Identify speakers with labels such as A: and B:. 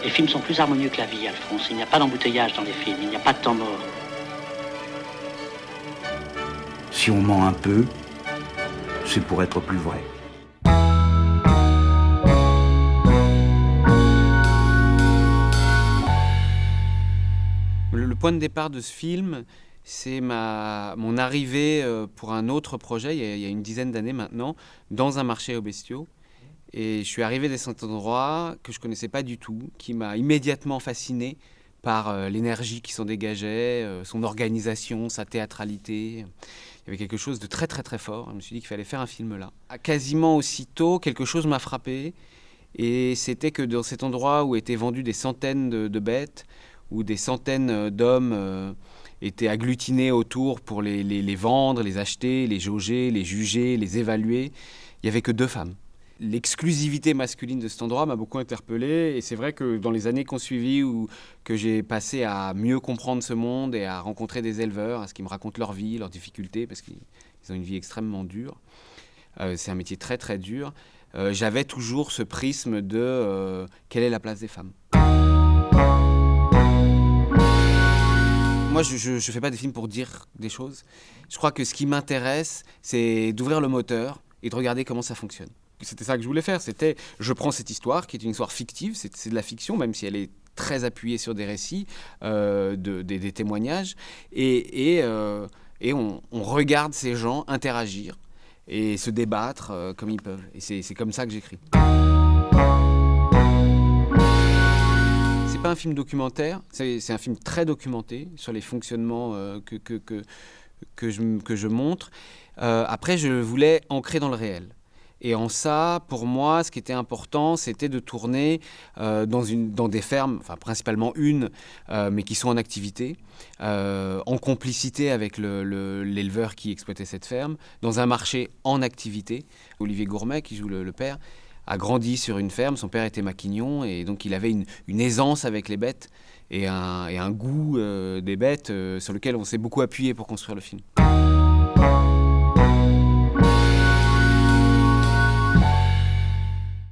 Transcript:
A: Les films sont plus harmonieux que la vie, Alphonse. Il n'y a pas d'embouteillage dans les films, il n'y a pas de temps mort.
B: Si on ment un peu, c'est pour être plus vrai.
C: Le point de départ de ce film, c'est mon arrivée pour un autre projet, il y a une dizaine d'années maintenant, dans un marché aux bestiaux. Et je suis arrivé dans cet endroit que je ne connaissais pas du tout, qui m'a immédiatement fasciné par l'énergie qui s'en dégageait, son organisation, sa théâtralité. Il y avait quelque chose de très très très fort. Je me suis dit qu'il fallait faire un film là. Quasiment aussitôt, quelque chose m'a frappé. Et c'était que dans cet endroit où étaient vendues des centaines de bêtes, où des centaines d'hommes étaient agglutinés autour pour les vendre, les acheter, les jauger, les juger, les évaluer, il n'y avait que 2 femmes. L'exclusivité masculine de cet endroit m'a beaucoup interpellé, et c'est vrai que dans les années qui ont suivi, que j'ai passé à mieux comprendre ce monde et à rencontrer des éleveurs, à ce qu'ils me racontent leur vie, leurs difficultés, parce qu'ils ont une vie extrêmement dure. C'est un métier très très dur. J'avais toujours ce prisme de quelle est la place des femmes. Moi, je ne fais pas des films pour dire des choses. Je crois que ce qui m'intéresse, c'est d'ouvrir le moteur et de regarder comment ça fonctionne. C'était ça que je voulais faire. Je prends cette histoire, qui est une histoire fictive, c'est de la fiction, même si elle est très appuyée sur des récits, des témoignages, et on regarde ces gens interagir et se débattre comme ils peuvent. Et c'est comme ça que j'écris. C'est pas un film documentaire, c'est un film très documenté sur les fonctionnements que je montre. Après, je voulais ancrer dans le réel. Et en ça, pour moi, ce qui était important, c'était de tourner dans des fermes, enfin principalement une, mais qui sont en activité, en complicité avec l'éleveur qui exploitait cette ferme, dans un marché en activité. Olivier Gourmet, qui joue le père, a grandi sur une ferme, son père était maquignon, et donc il avait une aisance avec les bêtes et un goût des bêtes sur lequel on s'est beaucoup appuyé pour construire le film.